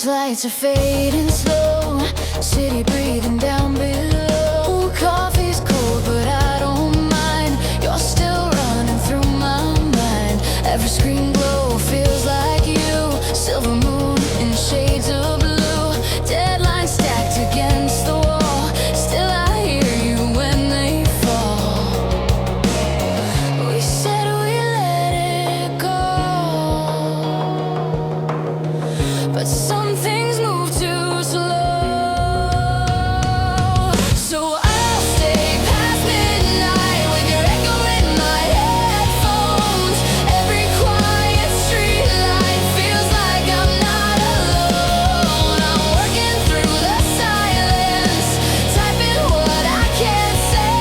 Lights are fading slow, city breathing down below. Coffee's cold but I don't mind, you're still running through my mind. Every screen glow feels like you, silver moon in shades of blue. Deadlines stacked against the wall, still I hear you when they fall. We said we let it go, but some things move too slow. So I'll stay past midnight with your echo in my headphones. Every quiet street light feels like I'm not alone. I'm working through the silence, typing what I can't say.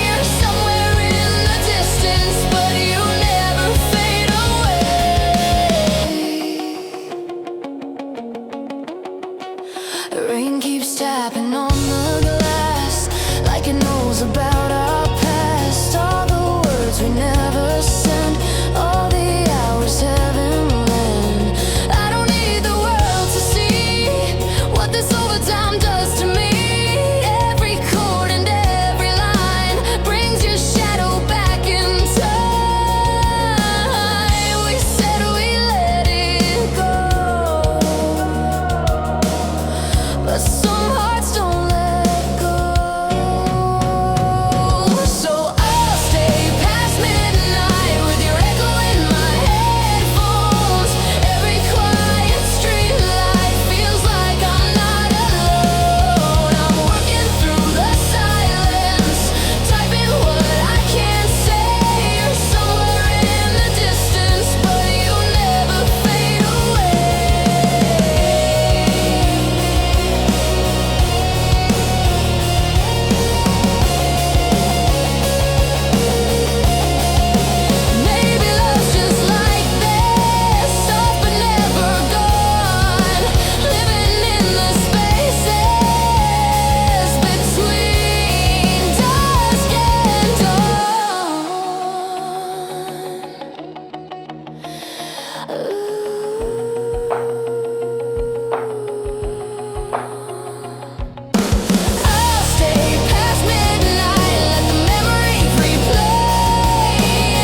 You're somewhere in the distance, but you never fade away. The rain keeps tapping on the glass, like it knows about our past. All the words we never sent, all the hours haven't run. I don't need the world to see what this overtime does to me. Every chord and every line brings your shadow back in time. We said we let it go, but some hearts don't let go. So I'll stay past midnight with your echo in my headphones. Every quiet street light feels like I'm not alone. I'm working through the silence, typing what I can't say. You're somewhere in the distance, but you never fade away. Maybe love's just like this, soft but never gone, living in the spaces between dusk and dawn. I'll stay past midnight, let the memories replay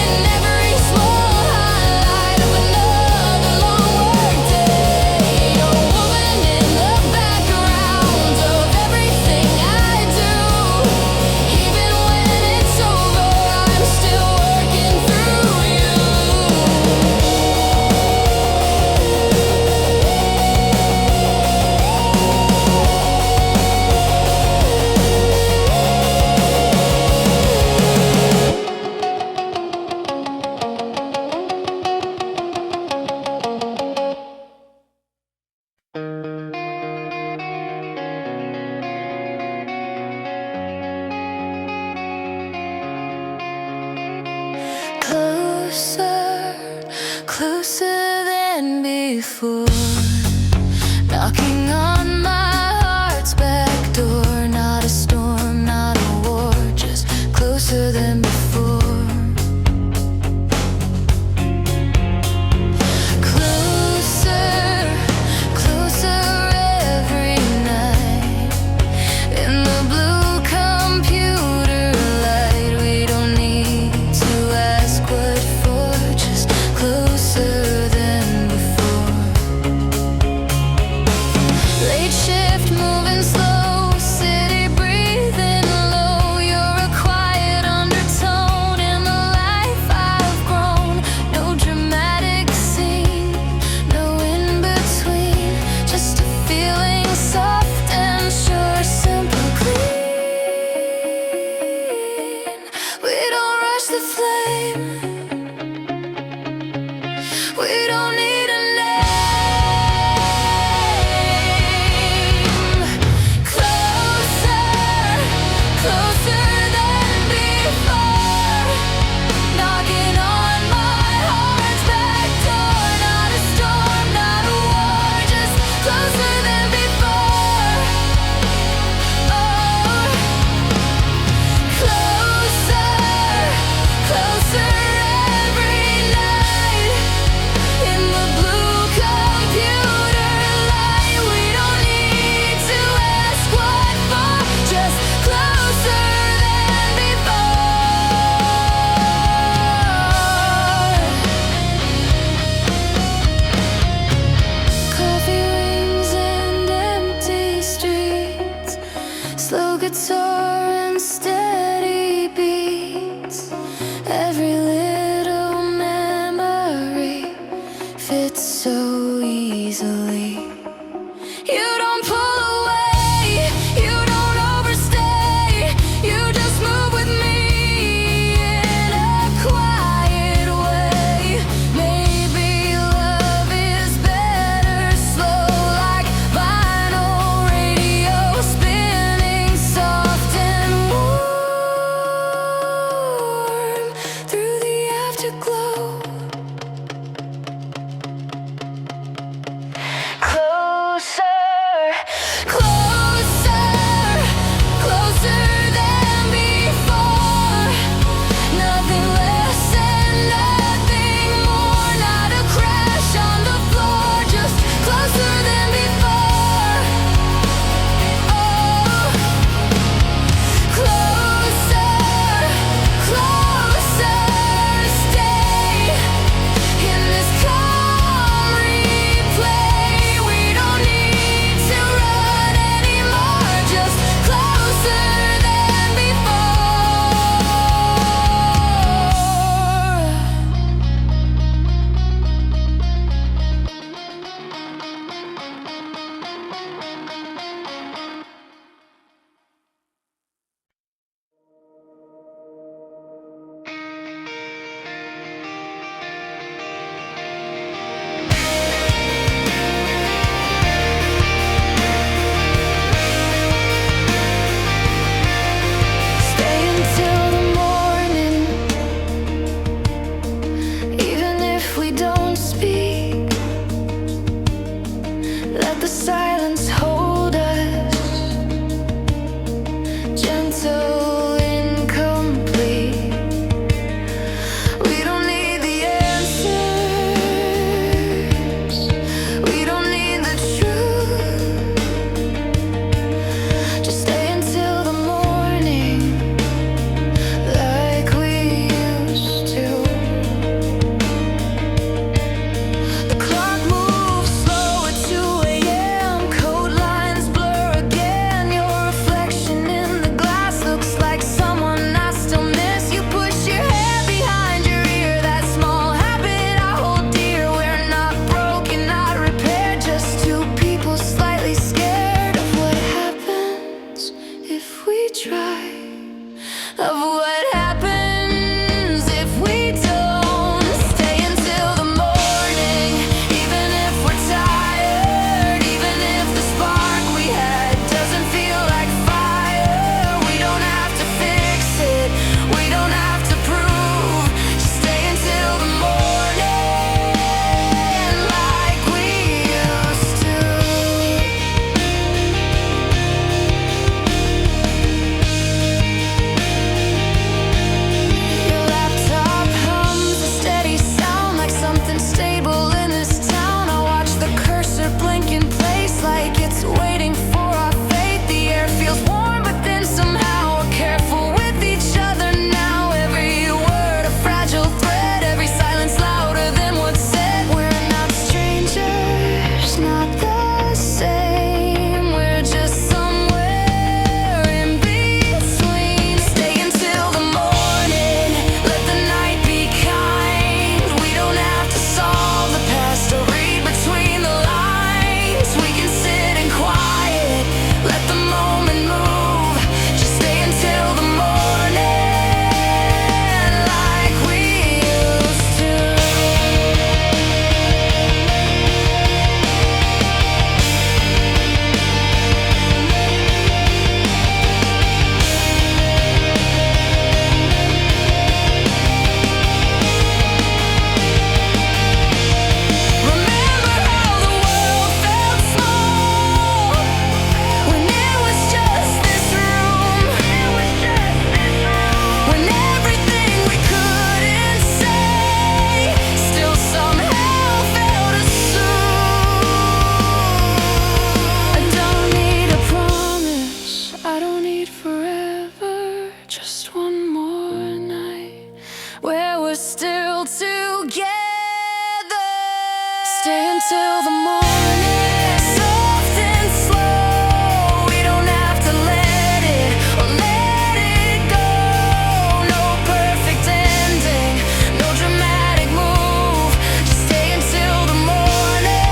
in every small highlight of another long workday. You're woven in the background of everything I do. Even when it's over, I'm still working through you. Closer, closer than before, knocking on my heart's back door. Not a storm, not a war, just closer than before. Closer, closer every night. In the blue computer light, we don't need to ask what for, just closer than before. of what happens if we don't stay until the morning. Even if we're tired, even if the spark we had doesn't feel like fire, we don't have to fix it, we don't have to prove. Just stay until the morning like we used to. Your laptop hums a steady sound like something stable in this town. I watch the cursor blink in place like it's waiting for our fate. The air feels warm, but then somehow we're careful with each other now. Every word a fragile thread, every silence louder than what's said. We're not strangers, not the same. We're just somewhere in between. Stay until the morning, let the night be kind. We don't have to solve the past or read between the lines. We can sit in quiet, let the moment move. Just stay until the morning like we used to. Remember how the world felt small when it was just this room, when everything we couldn't say still somehow felt assumed. I don't need a promise, I don't need forever, just one more night where we're still together. Stay until the morning, soft and slow. We don't have to let it or let it go. No perfect ending, no dramatic move. Just stay until the morning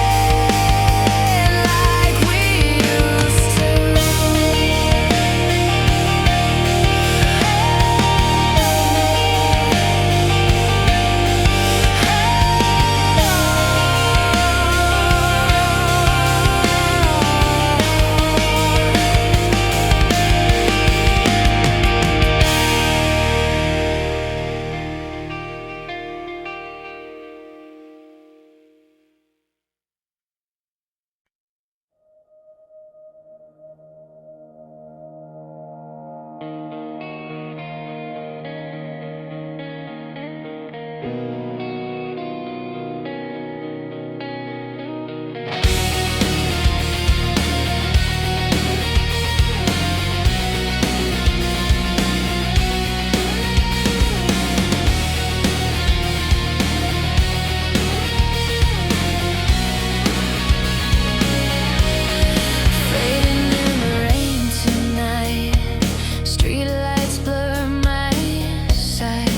like we used to. Fading in the rain tonight, streetlights blur my sight.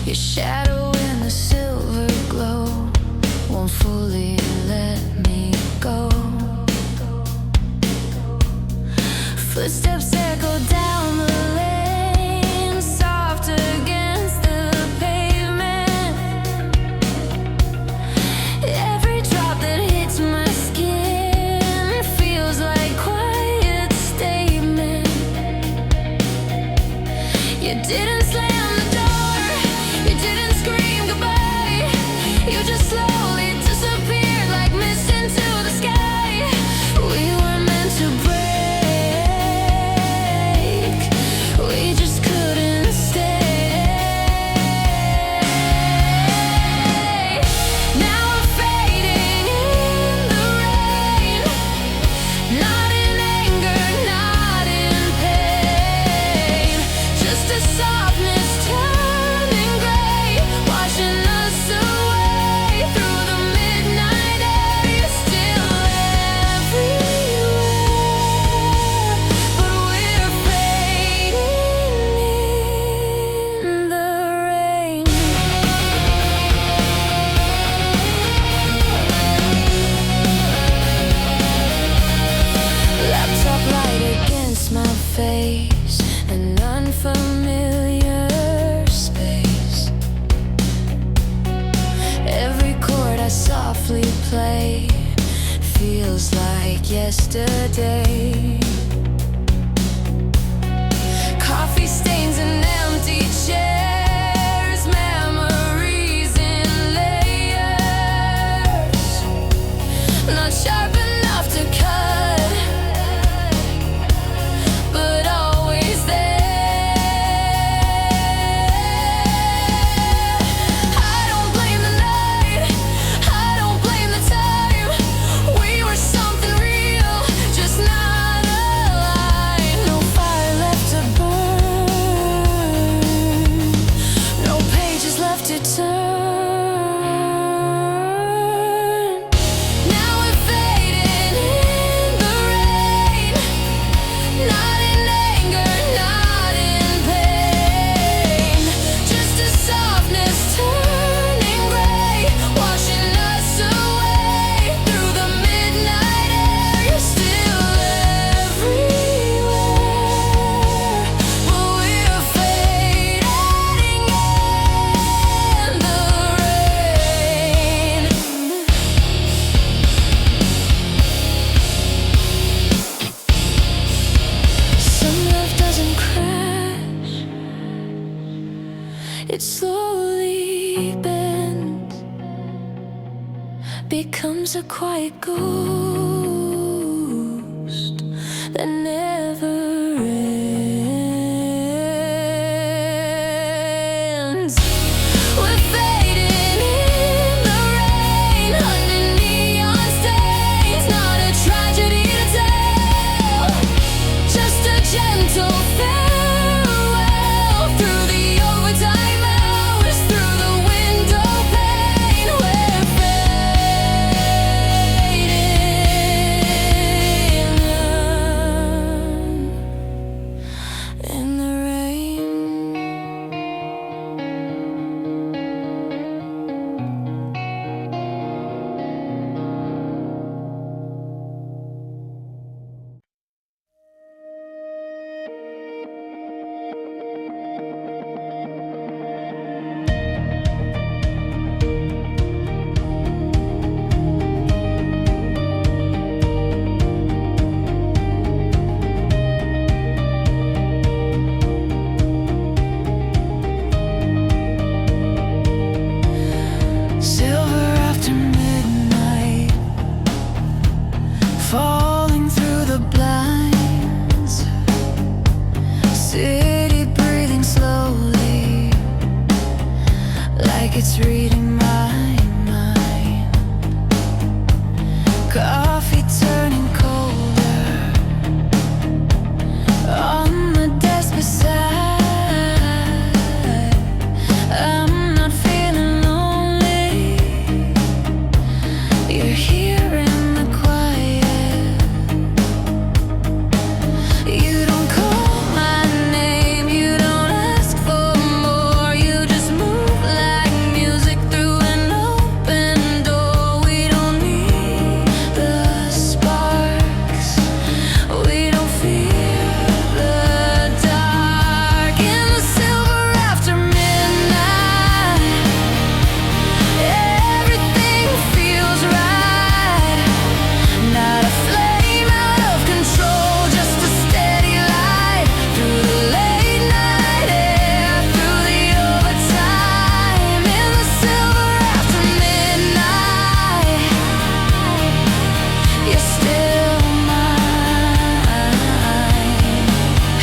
Your shadow in the silver glow won't fully let me go. Footsteps echo down the lane, soft against the pavement. Every drop that hits my skin feels like quiet statement. You didn't slam the door, you didn't scream goodbye. You just slowly disappeared like mist into the sky. We were meant to break, we just couldn't stay. Now we're fading in the rain, not in anger, not in pain, just a soft face, an unfamiliar space. Every chord I softly play feels like yesterday. Coffee stains and empty chairs, memories in layers, not sharp enough to cut, but always there. I don't blame the night, I don't blame the time. We were something real, just not alive. No fire left to burn, no pages left to turn. Now we're fading in the rain, not in anger, not in pain, just a softness turning gray, washing us away through the midnight air. You're still everywhere, but we're fading in the rain. Some love doesn't crash, it slowly bends, becomes a quiet ghost that never ends. We're fading in the rain, under neon stains, not a tragedy to tell, just a gentle farewell through the overtime hours, through the window pane. We're fading in the rain. Silver after midnight, falling through the blinds, city breathing slowly, like it's reading my mind. Coffee turning colder on the desk beside. I'm not feeling lonely, you're here in the quiet. You don't call my name, you don't ask for more, you just move like music through an open door. We don't need the sparks, we don't feel the dark. In the silver after midnight, everything feels right. Not a flame out of control, just a steady light through the late night air, through the overtime. In the silver after midnight, you're still mine.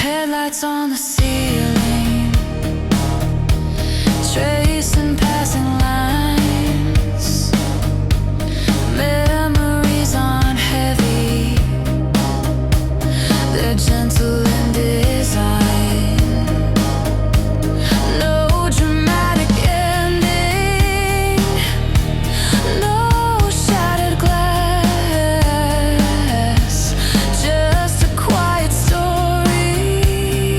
Headlights on the ceiling, tracing passing lines. Memories aren't heavy, they're gentle in design. No dramatic ending, no shattered glass, just a quiet story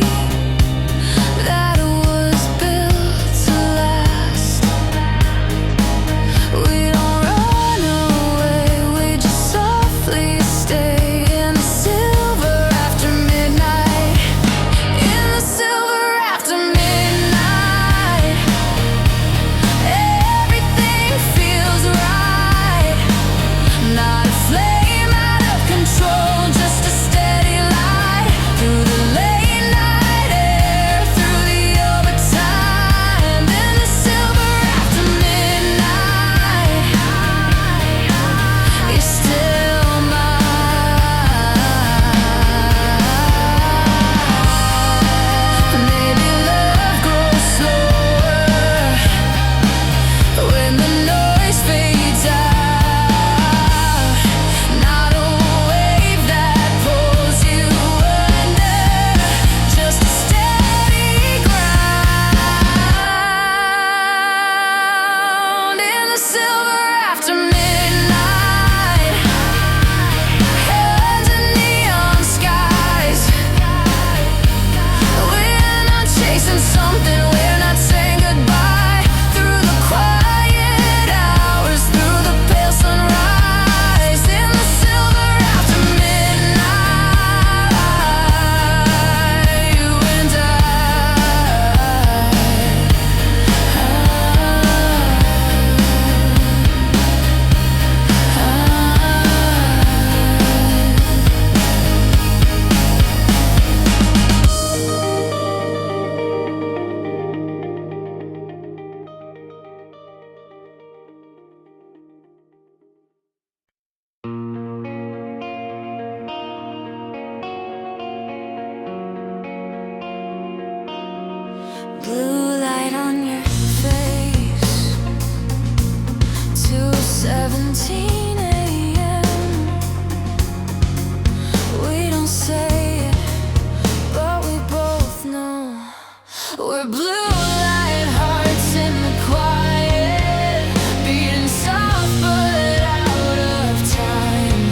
blue light hearts in the quiet, beating soft but out of time.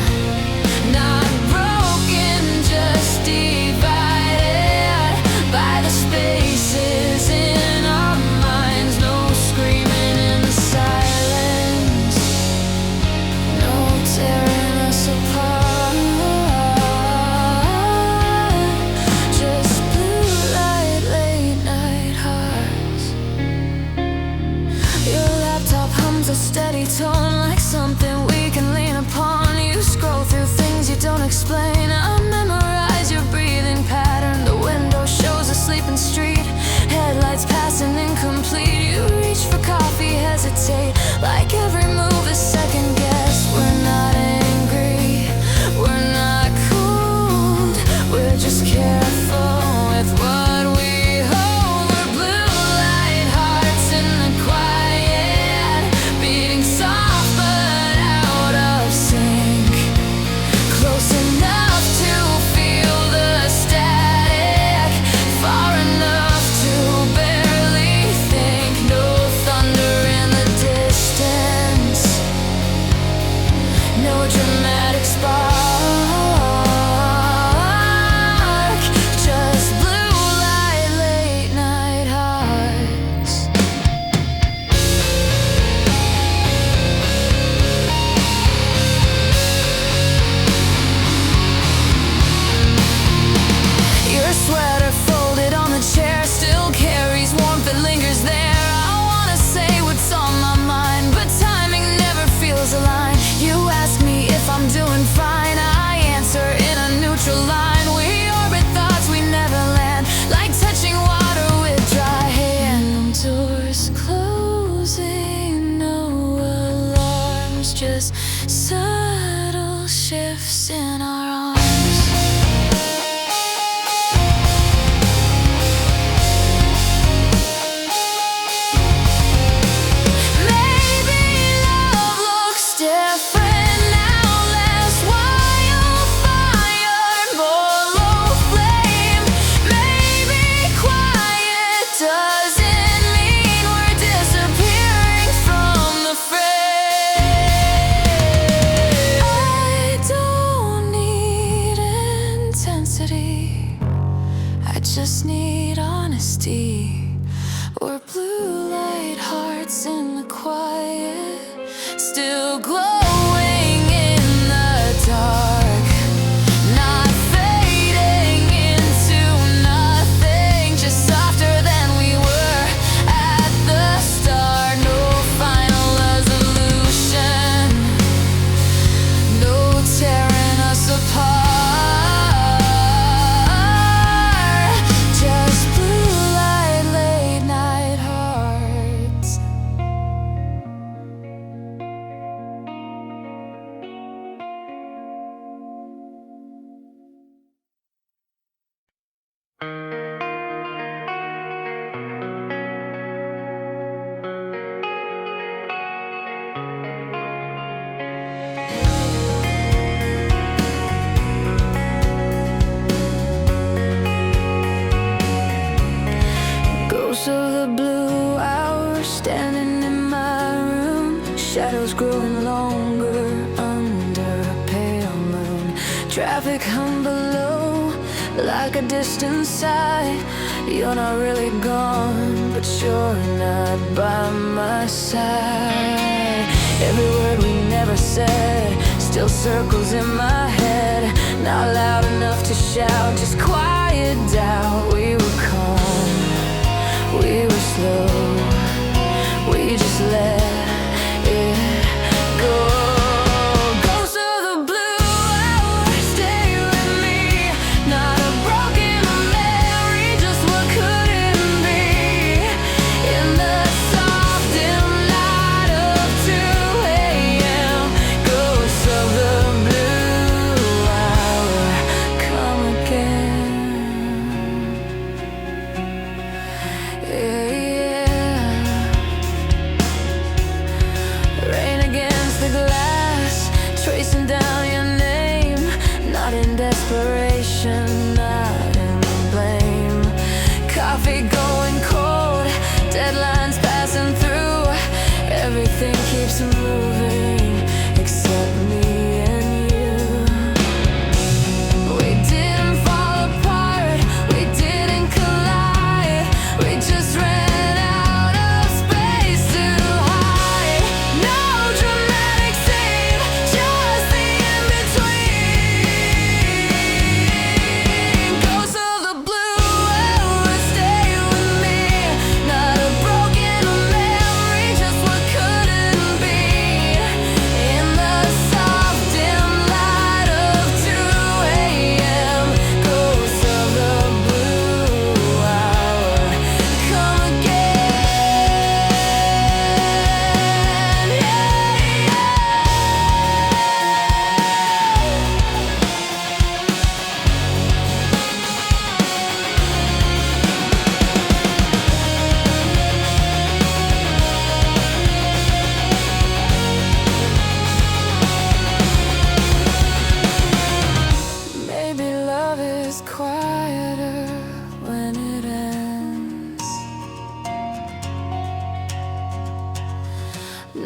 Not broken, just divided by the spaces in our minds. No screaming in the silence, no tearing us apart. Just blue light, late night hearts. Your laptop hums a steady tone, like something we can lean upon. You scroll through things you don't explain. I memorize your breathing pattern. The window shows a sleeping street, headlights passing incomplete. You reach for coffee, hesitate, like every move is second guess. We're not angry, we're not cold, we're just careful with what we hold. We're blue light hearts in the quiet, beating soft but out of sync. Close enough to feel the static, far enough to barely think. No thunder in the distance, no dramatic spark. Just blue light, late night hearts. Your sweater folded on the chair still carries warmth that lingers there. I wanna say what's on my mind, but timing never feels aligned. You ask me if I'm doing fine, I answer in a neutral line. We orbit thoughts we never land, like touching water with dry hand. Doors closing, no alarms, just subtle shifts in our arms. Maybe love looks different now, less wildfire, more low flame. Maybe quiet doesn't mean we're disappearing from the frame. I don't need intensity, I just need honesty. We're blue light hearts in the quiet, still glowing in the dark. Not fading into nothing, just softer than we were at the start. No final resolution, no tearing us apart. Just blue light, late night hearts. Ghosts of the blue hour standing in my room, shadows growing longer under a pale moon. Traffic hum below like a distant sigh. You're not really gone, but you're not by my side. Every word we never said still circles in my head. Not loud enough to shout, just quiet doubt. We were calm, we were slow, we just let it go. Ghosts of the blue hour, stay with me. Not a broken memory, just what couldn't be. In the soft dim light of 2 a.m. Ghosts of the blue hour, come again. Rain against the glass, tracing down your name. Not in desperation, not in blame. Coffee going cold.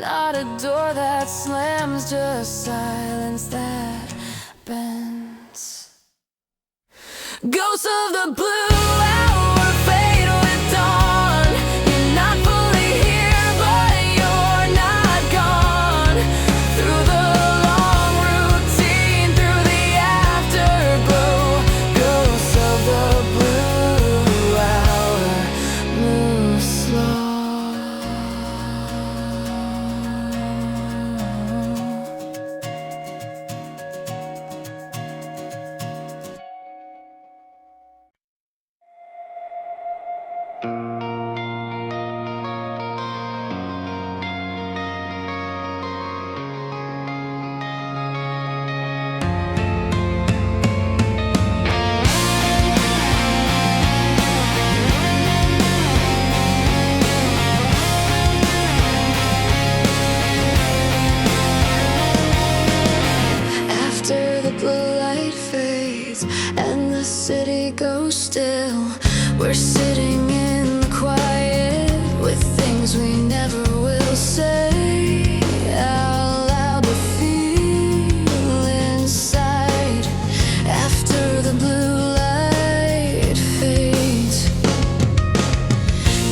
not a door that slams, just silence that bends. Ghosts of the blue hour fade with dawn. You're not fully here, but you're not gone. Through the long routine, through the afterglow, ghosts of the blue hour move slow. After the blue light fades and the city goes still, we're sitting in the quiet with things we never will say out loud, but feel inside. After the blue light fades,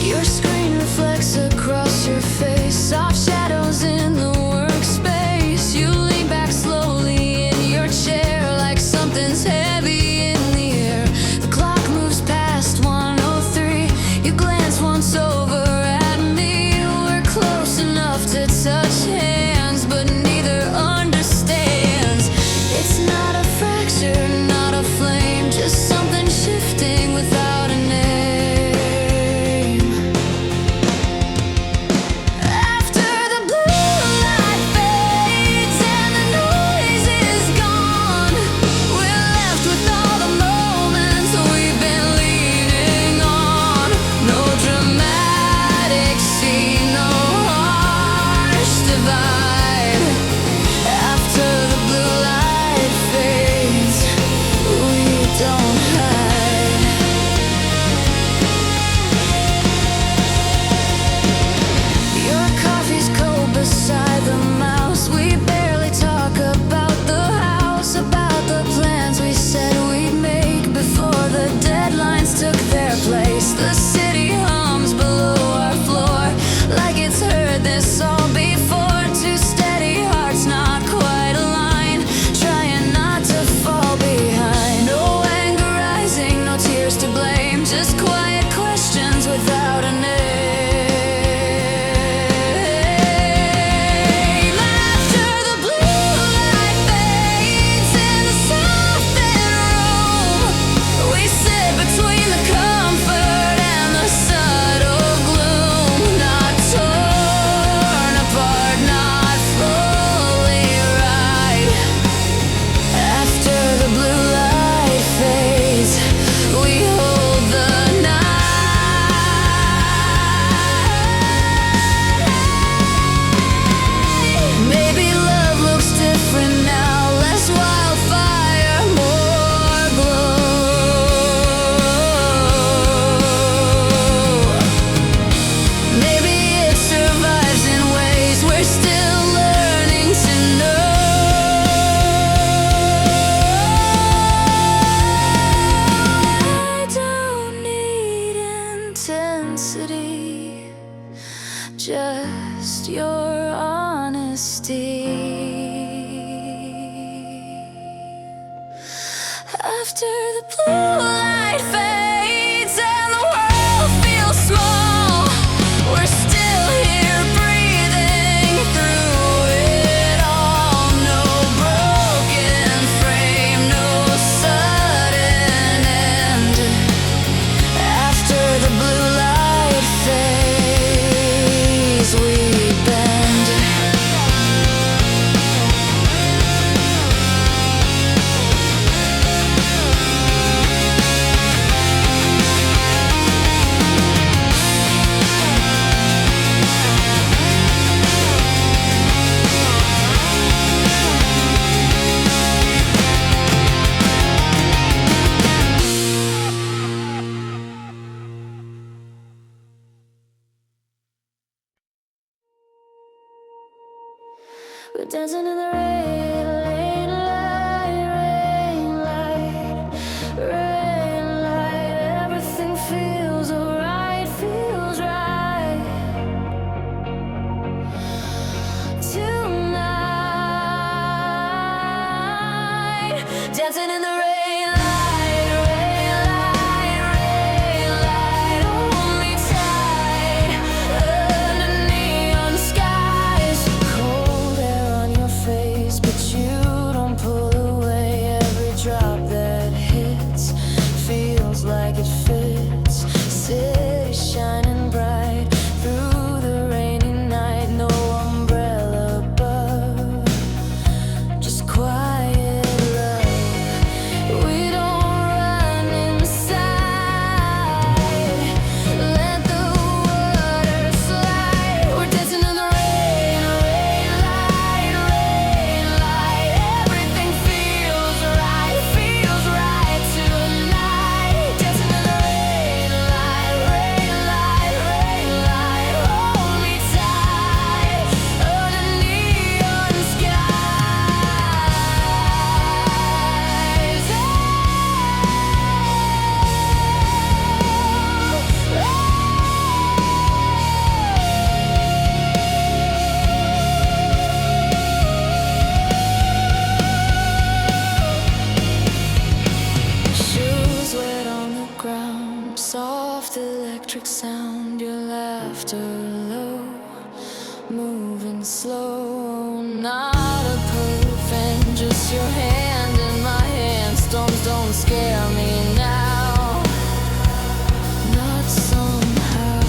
your screen reflects across your face, soft shadows in the workspace. You lean back slowly in your chair like something's heavy in the air. The clock moves past 1:03. You glance once over at me. We're close enough to touch hands, but neither understands. It's not a fracture, not a flame, just something shifting without a name. After the blue light fades and the noise is gone, we're left with all the moments we've been leaning on. No dramatic scene, no harsh divide. After the blue light fades, we don't hide. Your coffee's cold beside the mouse. We barely talk about the house, about the plans we said we'd make before the deadlines took their place. The city hums below our floor like it's heard this all before. Two steady hearts not quite aligned, trying not to fall behind. No anger rising, no tears to blame, just quiet questions without a name. After the blue light fades in the softened room, we sit between the comfort and the subtle gloom. Not torn apart, not fully right. After the blue light fades, we hold the night. Maybe love looks different now, less wildfire, more glow. Maybe it survives in ways we're still learning to know. I don't need intensity, just your honesty. After the blue light fades and the world feels small, we're still here breathing through it all. No broken frame, no sudden end. After the blue light fades, we bend. We're dancing in the rain, rain light, rain light, rain light. Everything feels alright, feels right tonight. Dancing in the rain. Soft electric sound, your laughter low, moving slow. Not a perfect, just your hand in my hand. Storms don't scare me now, not somehow.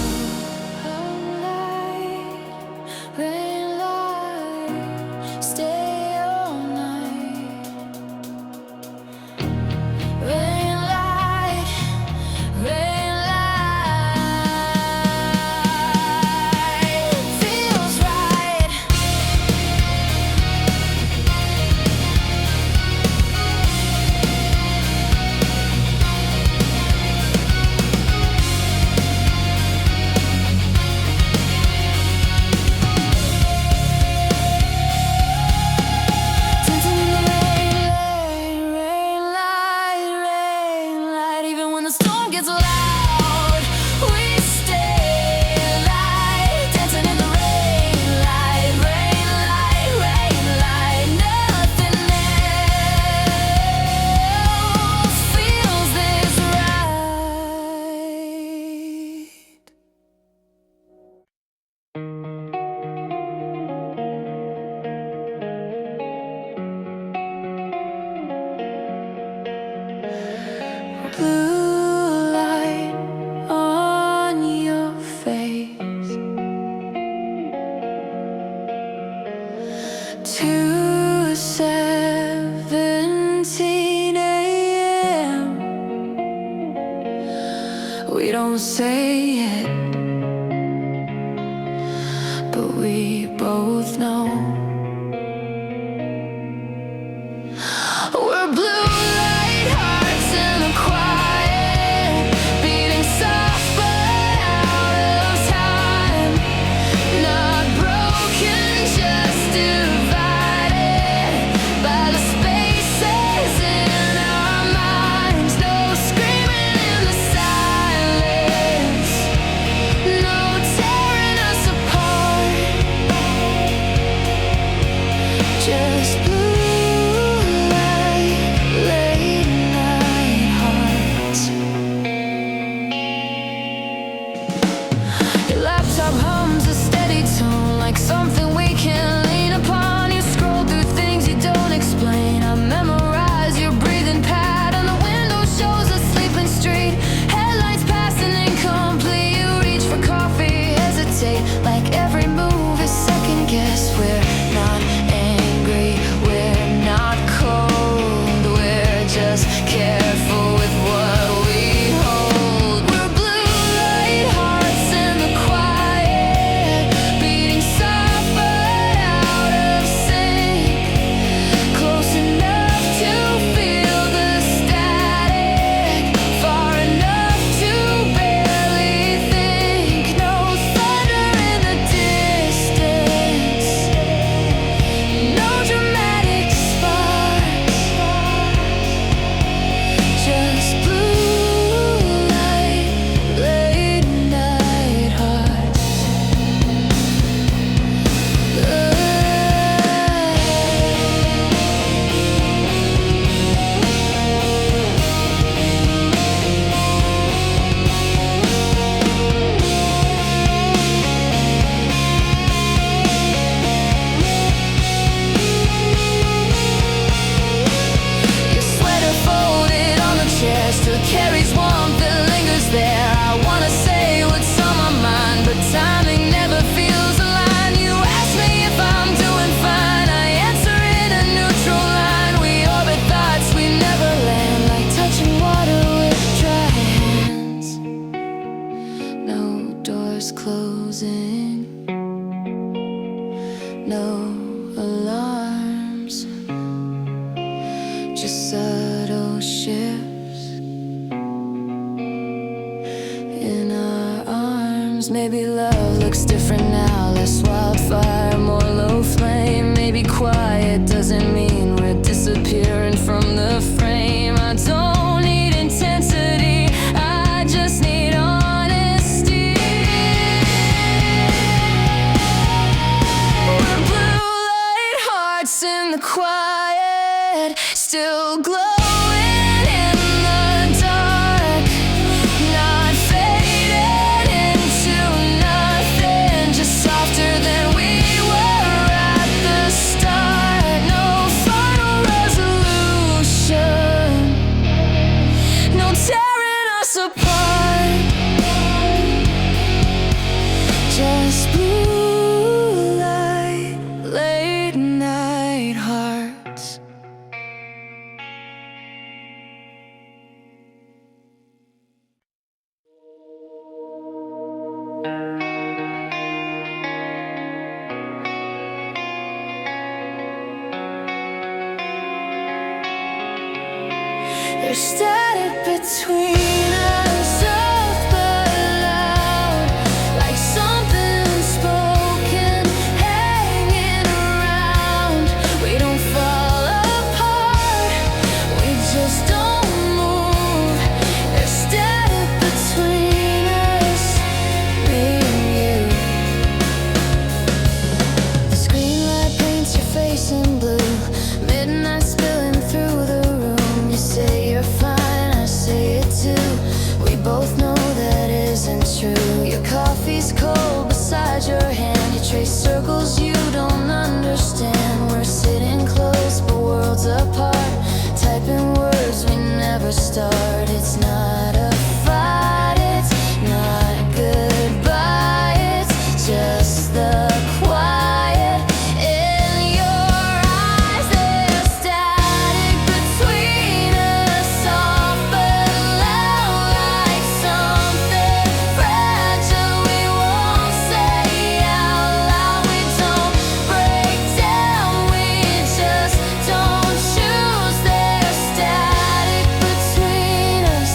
Rain light, stay all night. Rain light, rain. Blue light on your face, 2:17 a.m. We don't say it, but we both know we're blue. Just blue light, late night hearts. Your laptop hums a steady tone, like something we can lean upon. You scroll through things you don't explain. I memorize your breathing pattern. The window shows a sleeping street. Headlights passing incomplete. You reach for coffee, hesitate, like every move is second guess. We're not just careful with what we hold. We're blue light hearts in the quiet, beating soft doors closing, no alarms, just subtle shifts in our arms. Maybe love looks different now, less wildfire, more low flame. Maybe quiet doesn't mean we're disappearing from the frame. I don't need intensity, I just need honesty. We're blue light hearts in the quiet, still glowing in the dark, not faded into nothing, just softer than we were at the start. No final resolution, no tearing us apart, just blue light, late night hearts. There's static between us, soft but loud, like something unspoken hanging around. We don't fall apart, we just don't move. There's static between us, me and you. The screen light paints your face in blue, midnight spilling through the room. You say you're fine, I say it too. We both know that isn't true. Your coffee's cold beside your hand, you trace circles you don't understand. We're sitting close but worlds apart, typing words we never start. It's not a fight, it's not goodbye, it's just the quiet in your eyes. There's static between us, soft but loud, like something fragile we won't say out loud. We don't break down, we just don't choose. There's static between us,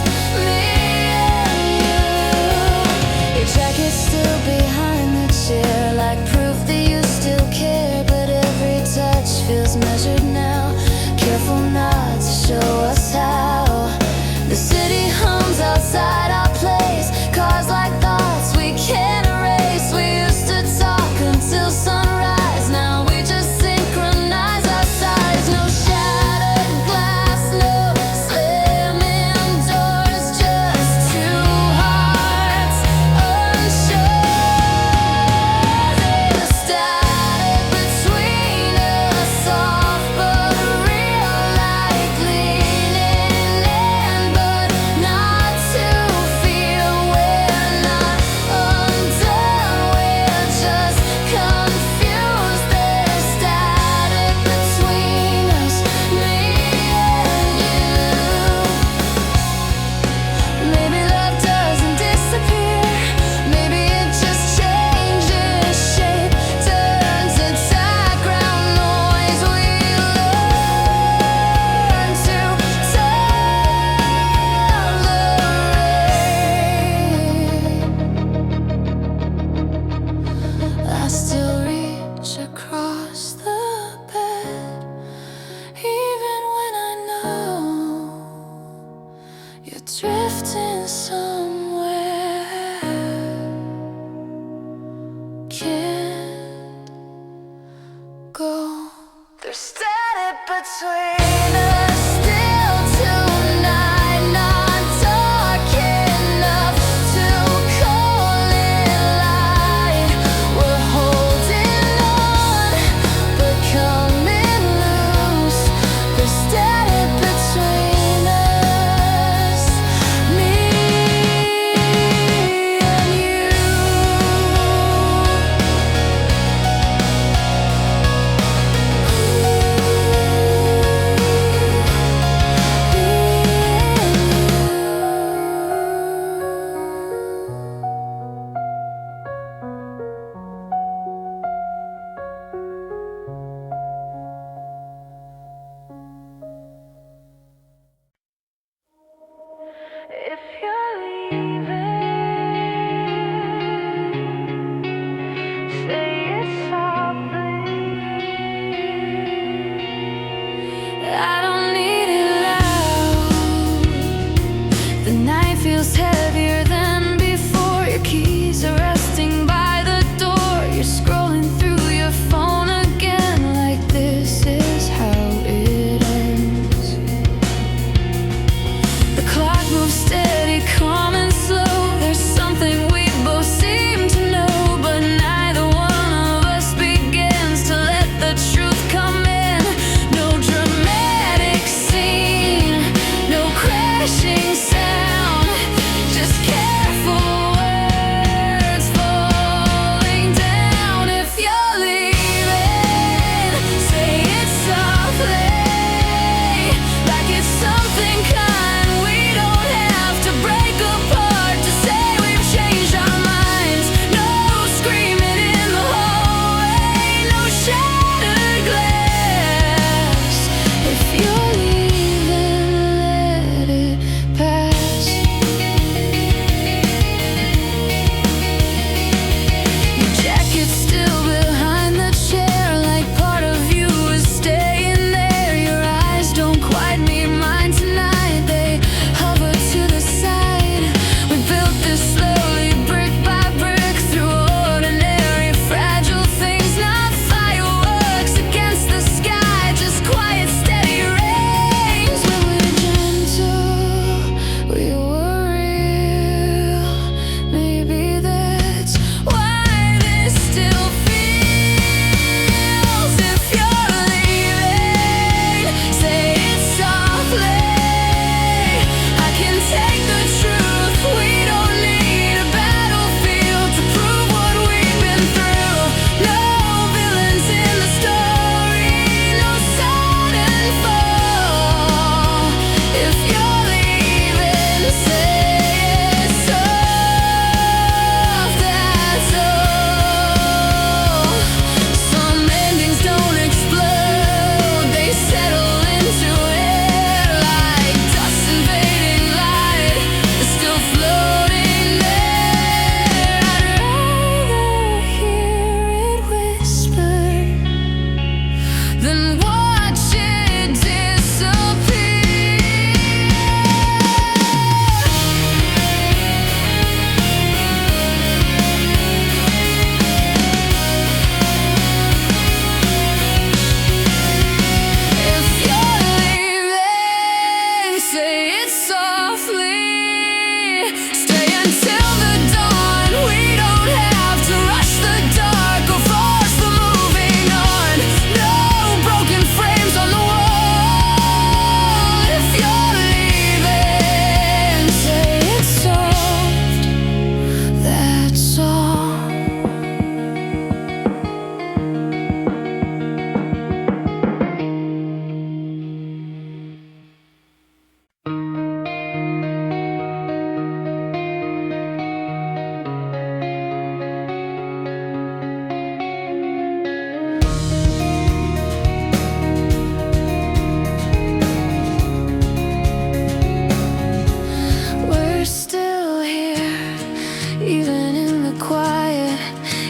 even in the quiet,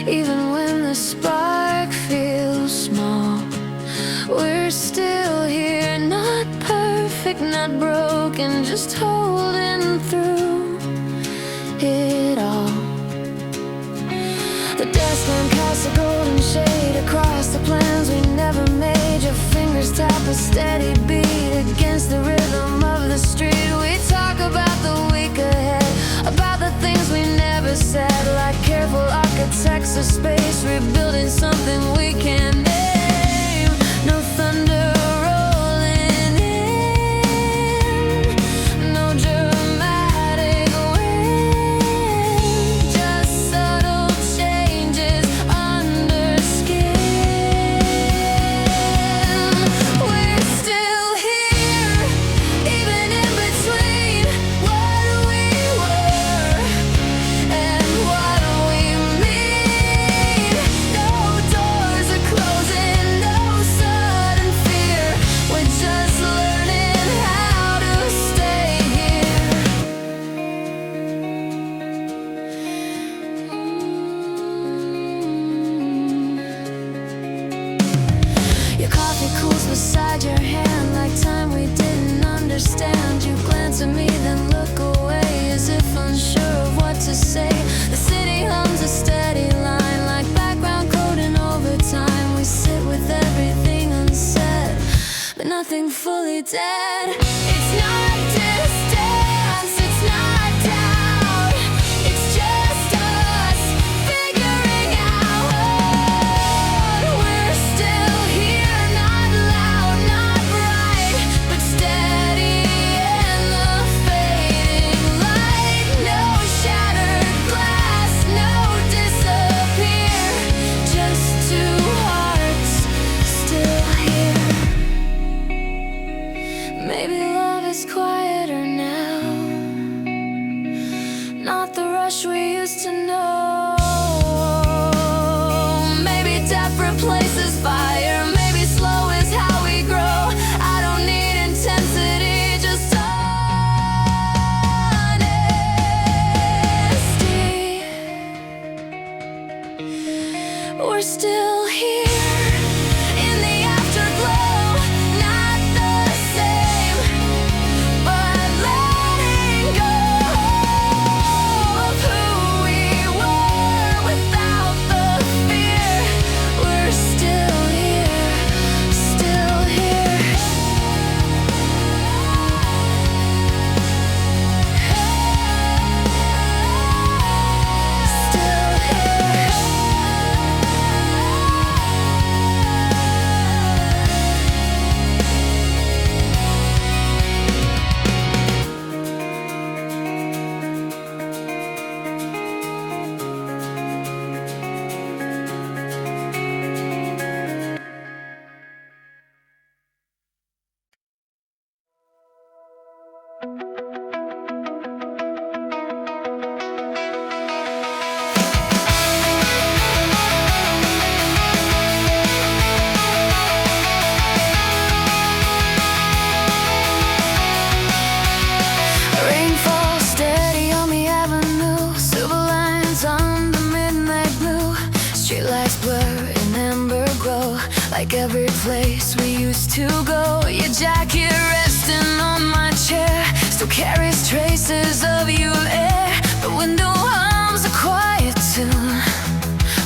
even when the spark feels small. We're still here, not perfect, not broken, just holding through it all. The dust lamp casts a golden shade across the plans we never made. Your fingers tap a steady beat against the rhythm of the street. We talk about the week ahead, about the things we never said, like careful architects of space, rebuilding something we can't name. No thunder rolling in, no dramatic wind, just subtle changes under skin. We're still here, even in between what we were and what we mean. No doors are closing, no sudden fear. We're just learning how to stay here. Your coffee cools beside your hand like time we didn't understand. You glance at me, then look away as if unsure of what to say. The city hums a steady line like background coding over time. We sit with everything unsaid, but nothing fully dead. It's not distance, it's not doubt, it's just us figuring out. We're still here, not loud, not bright, but steady in the fading light. No shattered glass, no disappear, just two hearts still here. Maybe love is quieter now, not the rush we used to know. Maybe depth replaces fire, maybe slow is how we grow. I don't need intensity, just honesty. We're still here in the afterglow, not the same, but letting go of who we were without the fear. We're still here, still here. Still here. Rain falls steady on the avenue, silver lines on the midnight blue. Streetlights blur in amber glow, like every place we used to go. Your jacket resting on my chair still carries traces of you there. The window hums a quiet tune,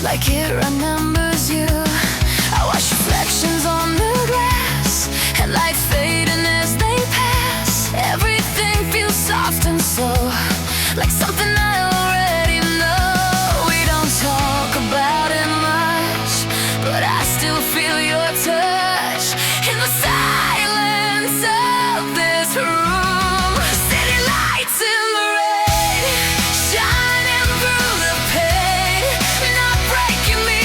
like it remembers you. I watch reflections on the glass, and lights fading as they pass. Everything feels soft and slow, like something I already know. We don't talk about it much, but I still feel your touch in the silence of this room. City lights in the rain, shining through the pain, not breaking me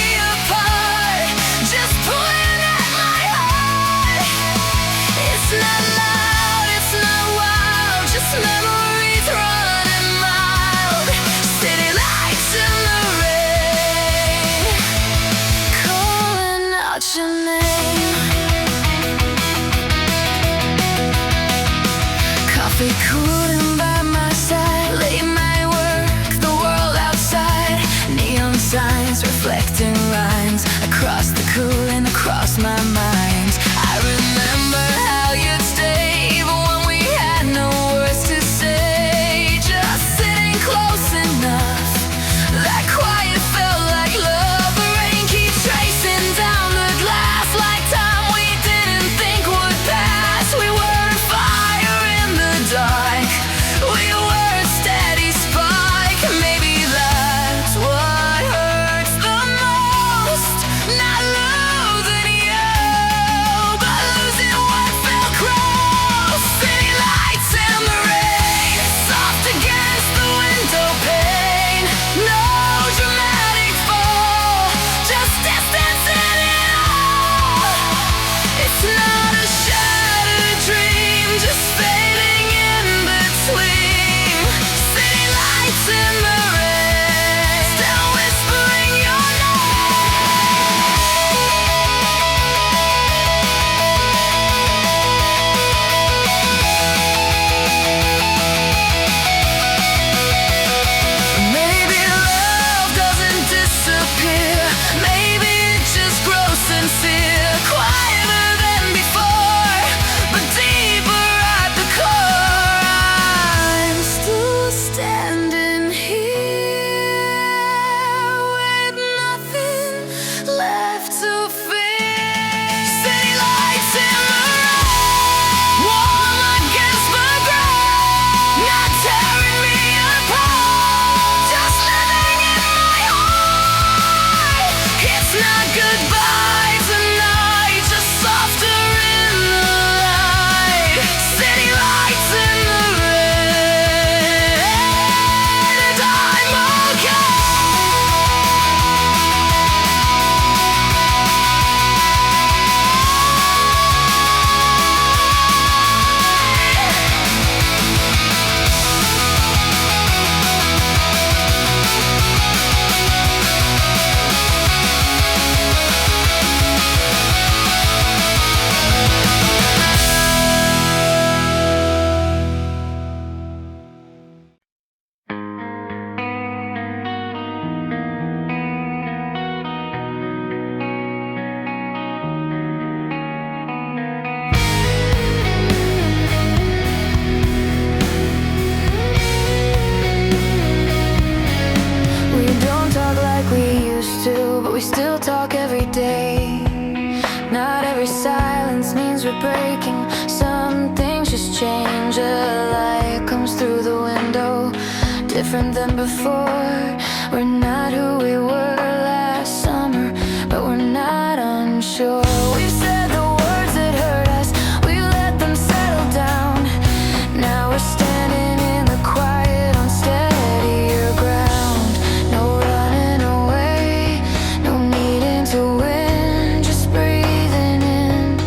used to, but we still talk every day. Not every silence means we're breaking. Some things just change. A light comes through the window, different than before. We're not who we were last summer, but we're not unsure. We've said the words that hurt us, we let them settle down. Now we're standing in the quiet on steadier ground. No running away, no needing to win, just breathing in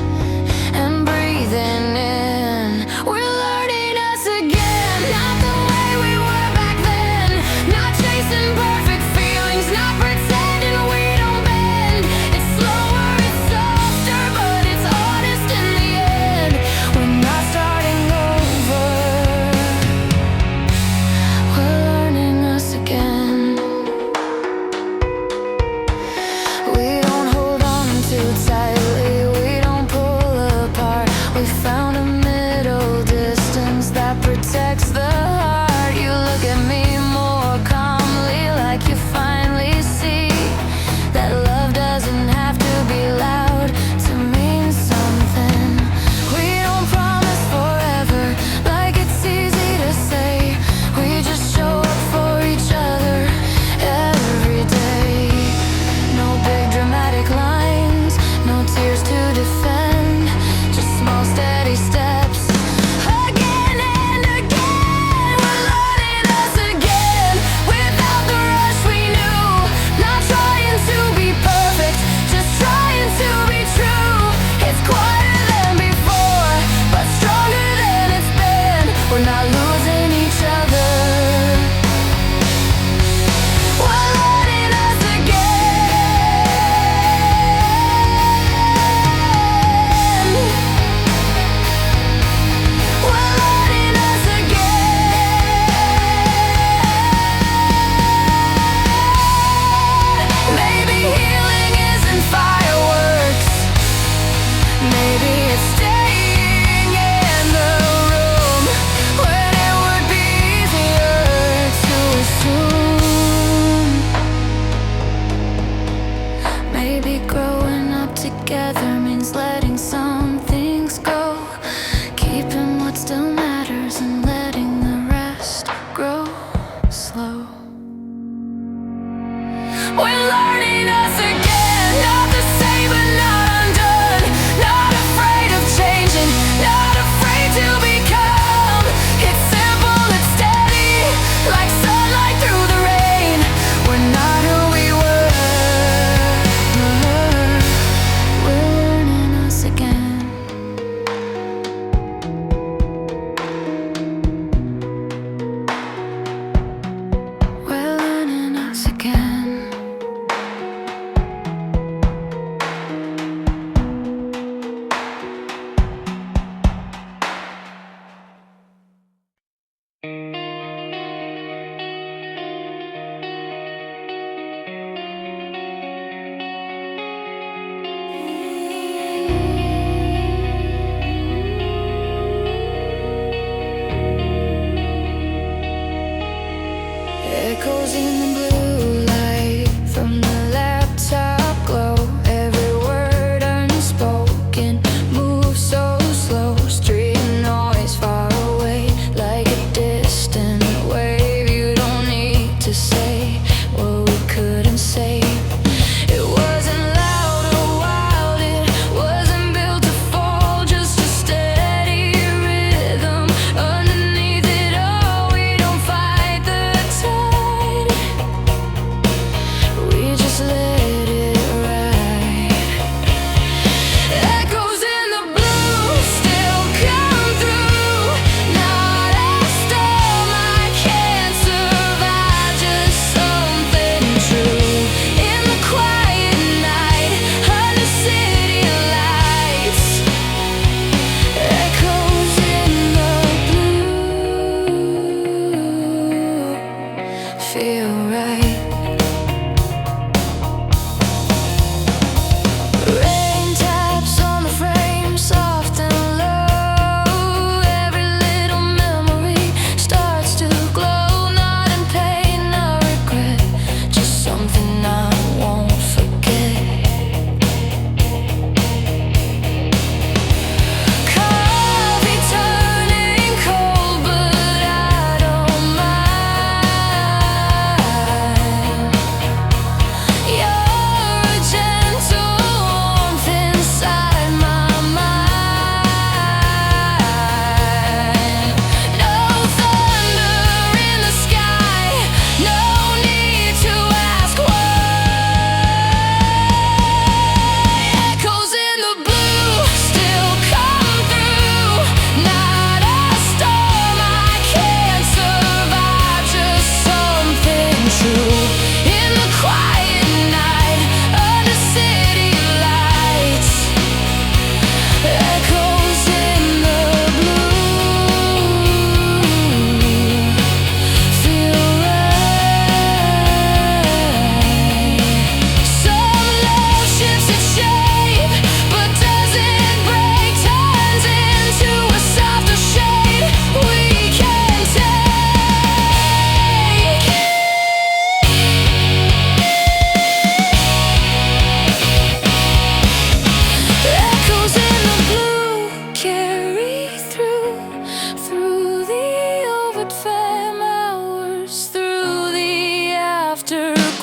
and breathing in. We're learning us again, not the way we were back then. Not chasing perfect feelings, not pretending we don't bend. It's slower, it's softer, but it's honest in the end. We're not starting over, we're learning us again. We don't hold on too tightly, we don't pull apart. We found a middle distance that protects the heart. You look at me more calmly, like you finally see that love doesn't have to be loud to mean something. We don't promise forever, like it's easy to say. We just show up for each other every day. No big dramatic lines, no tears to defend, just small steady steps. Again and again, we're learning us again. Without the rush we knew, not trying to be perfect, just trying to be true. It's quieter than before, but stronger than it's been. We're not losing each other, we're learning us again. We're learning us again. Maybe healing isn't fireworks, maybe it's staying in the room when it would be easier to assume. Maybe growing up together means letting some things go, keeping what still matters and letting the rest grow slow. We're learning us again, not the same but not undone. Not afraid of changing, not afraid to become. It's simple, it's steady, like sunlight through the rain. We're not who we were, we're learning us again. We're learning us again. Echoes in the blue light from the laptop glow. Every word unspoken moves so slow. Street noise far away, like a distant wave. You don't need to say what we couldn't say. It wasn't loud or wild, it wasn't built to fall, just a steady rhythm. Underneath it all, we don't fight the tide, we just let it ride. Echoes in the blue still come through, not as storm, I can't survive, just something true. In the quiet night, under city lights, echoes in the blue feel right. Rain taps on the frame, soft and low. Every little memory starts to glow. Not in pain, not regret, just something I want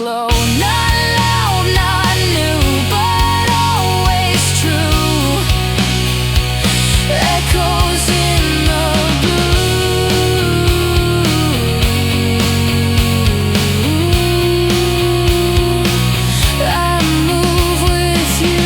glow. Not loud, not new, but always true. Echoes in the blue. I move with you.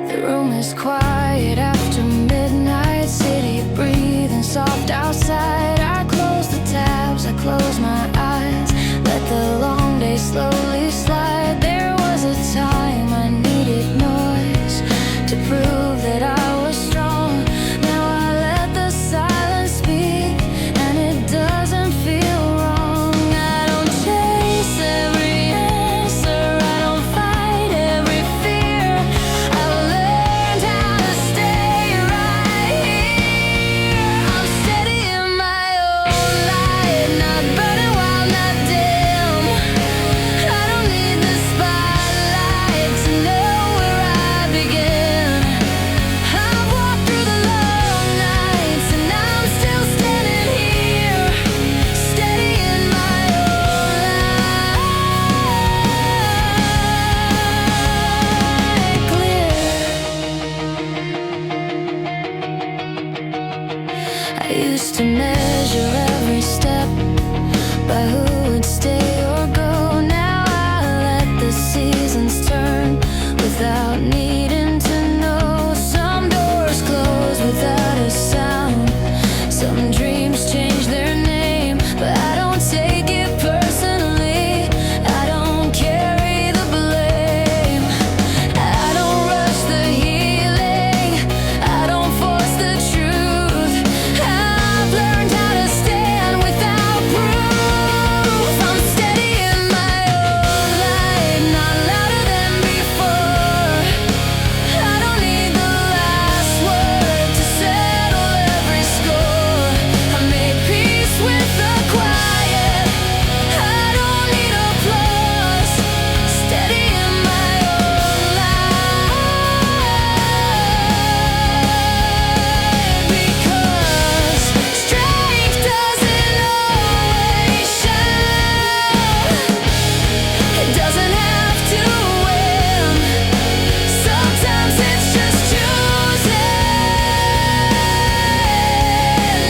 The room is quiet after midnight. City breathing soft outside. I close the tabs, I close my eyes. Let the long day slowly slide. There was a time I needed noise to prove that I was strong. Now I let the silence speak, and it doesn't feel wrong. I don't chase every answer, I don't fight every fear. I've learned how to stay right here. I'm steady in my own light, not burning wild, not dim. I don't need the spotlight to know where I begin. I've walked through the long nights, and I'm still standing here, steady in my own light. Clear. I used to measure every step by who would stay or go. Now I let the seasons turn without needing to know. Some doors close without a sound. Some dreams change their name, but I don't take it personally. I don't carry the blame. I don't rush the healing. I don't force the truth. I've learned how to stand without proof. I'm steady in my own light, not louder than before. I don't need the last word to settle every score. I make peace with the quiet. I don't need applause. Steady in my own light. Because strength doesn't always shine. It doesn't have to win. Sometimes it's just choosing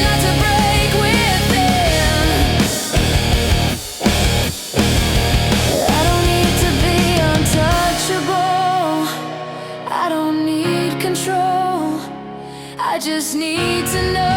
not to break within. I don't need to be untouchable. I don't need control. I just need to know